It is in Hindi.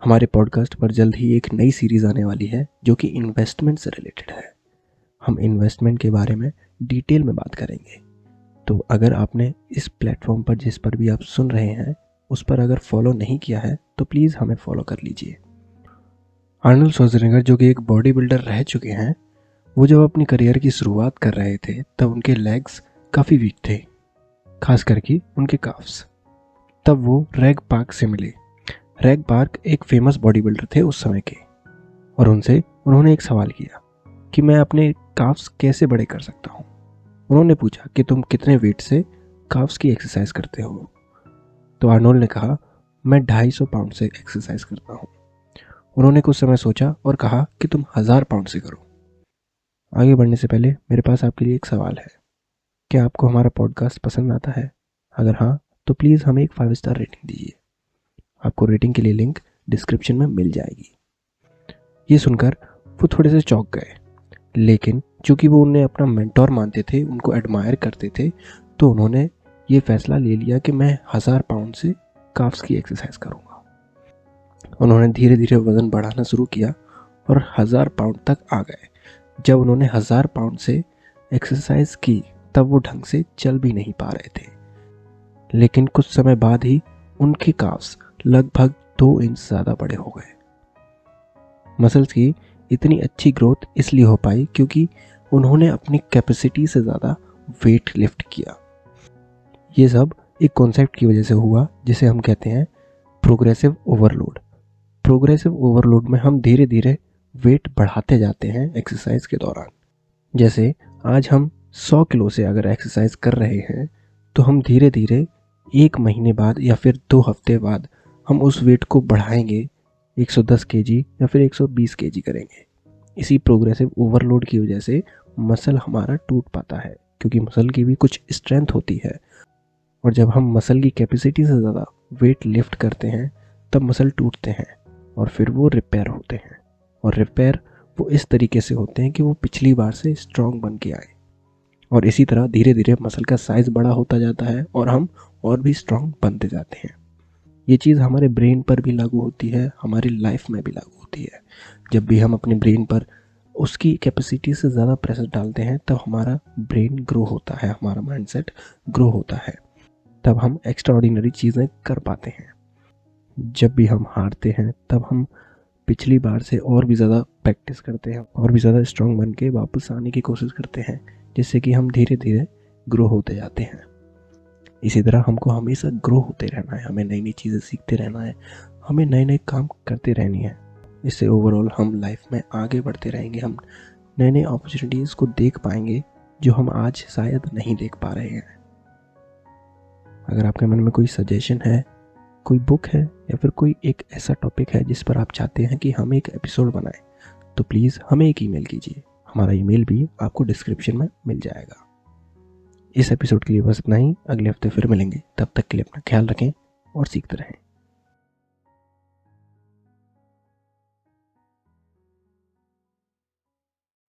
हमारे पॉडकास्ट पर जल्द ही एक नई सीरीज़ आने वाली है जो कि इन्वेस्टमेंट से रिलेटेड है। हम इन्वेस्टमेंट के बारे में डिटेल में बात करेंगे। तो अगर आपने इस प्लेटफॉर्म पर जिस पर भी आप सुन रहे हैं उस पर अगर फॉलो नहीं किया है तो प्लीज़ हमें फॉलो कर लीजिए। आर्नल्ड श्वार्ज़नेगर जो कि एक बॉडी बिल्डर रह चुके हैं, वो जब अपनी करियर की शुरुआत कर रहे थे तब उनके लेग्स काफ़ी वीक थे, खास करके उनके काफ्स। तब वो रैग पार्क से मिले। रैग पार्क एक फेमस बॉडी बिल्डर थे उस समय के, और उनसे उन्होंने एक सवाल किया कि मैं अपने काफ्स कैसे बड़े कर सकता हूँ। उन्होंने पूछा कि तुम कितने वेट से काफ्स की एक्सरसाइज करते हो। तो आर्नोल्ड ने कहा मैं 250 पाउंड से एक्सरसाइज करता हूँ। उन्होंने कुछ समय सोचा और कहा कि तुम 1000 पाउंड से करो। आगे बढ़ने से पहले मेरे पास आपके लिए एक सवाल है, क्या आपको हमारा पॉडकास्ट पसंद आता है? अगर हाँ तो प्लीज़ हमें एक 5 स्टार रेटिंग दीजिए। आपको रेटिंग के लिए लिंक डिस्क्रिप्शन में मिल जाएगी। ये सुनकर वो थोड़े से चौंक गए, लेकिन चूंकि वो उन्हें अपना मेंटोर मानते थे, उनको एडमायर करते थे, तो उन्होंने ये फैसला ले लिया कि मैं 1000 पाउंड से काफ्स की एक्सरसाइज करूँगा। उन्होंने धीरे धीरे वज़न बढ़ाना शुरू किया और 1000 पाउंड तक आ गए। जब उन्होंने 1000 पाउंड से एक्सरसाइज की तब वो ढंग से चल भी नहीं पा रहे थे, लेकिन कुछ समय बाद ही उनके काफ्स लगभग 2 इंच ज़्यादा बड़े हो गए। मसल्स की इतनी अच्छी ग्रोथ इसलिए हो पाई क्योंकि उन्होंने अपनी कैपेसिटी से ज़्यादा वेट लिफ्ट किया। ये सब एक कॉन्सेप्ट की वजह से हुआ जिसे हम कहते हैं प्रोग्रेसिव ओवरलोड। प्रोग्रेसिव ओवरलोड में हम धीरे धीरे वेट बढ़ाते जाते हैं एक्सरसाइज के दौरान। जैसे आज हम 100 किलो से अगर एक्सरसाइज कर रहे हैं तो हम धीरे धीरे 1 महीने बाद या फिर 2 हफ्ते बाद हम उस वेट को बढ़ाएंगे, 110 केजी या फिर 120 केजी करेंगे। इसी प्रोग्रेसिव ओवरलोड की वजह से मसल हमारा टूट पाता है, क्योंकि मसल की भी कुछ स्ट्रेंथ होती है, और जब हम मसल की कैपेसिटी से ज़्यादा वेट लिफ्ट करते हैं तब मसल टूटते हैं और फिर वो रिपेयर होते हैं। और रिपेयर वो इस तरीके से होते हैं कि वो पिछली बार से स्ट्रॉन्ग बन के आए, और इसी तरह धीरे धीरे मसल का साइज़ बड़ा होता जाता है और हम और भी स्ट्रॉन्ग बनते जाते हैं। ये चीज़ हमारे ब्रेन पर भी लागू होती है, हमारी लाइफ में भी लागू होती है। जब भी हम अपने ब्रेन पर उसकी कैपेसिटी से ज़्यादा प्रेशर डालते हैं तब हमारा ब्रेन ग्रो होता है, हमारा माइंडसेट ग्रो होता है, तब हम एक्स्ट्राऑर्डिनरी चीज़ें कर पाते हैं। जब भी हम हारते हैं तब हम पिछली बार से और भी ज़्यादा प्रैक्टिस करते हैं और भी ज़्यादा स्ट्रॉन्ग बन के वापस आने की कोशिश करते हैं, जिससे कि हम धीरे धीरे ग्रो होते जाते हैं। इसी तरह हमको हमेशा ग्रो होते रहना है, हमें नई नई चीज़ें सीखते रहना है, हमें नए नए काम करते रहनी है। इससे ओवरऑल हम लाइफ में आगे बढ़ते रहेंगे, हम नए नए अपॉर्चुनिटीज़ को देख पाएंगे जो हम आज शायद नहीं देख पा रहे हैं। अगर आपके मन में कोई सजेशन है, कोई बुक है या फिर कोई एक ऐसा टॉपिक है जिस पर आप चाहते हैं कि हम एक एपिसोड बनाएं, तो प्लीज़ हमें एक ईमेल कीजिए। हमारा ईमेल भी आपको डिस्क्रिप्शन में मिल जाएगा। इस एपिसोड के लिए बस इतना ही। अगले हफ्ते फिर मिलेंगे, तब तक के लिए अपना ख्याल रखें और सीखते रहें।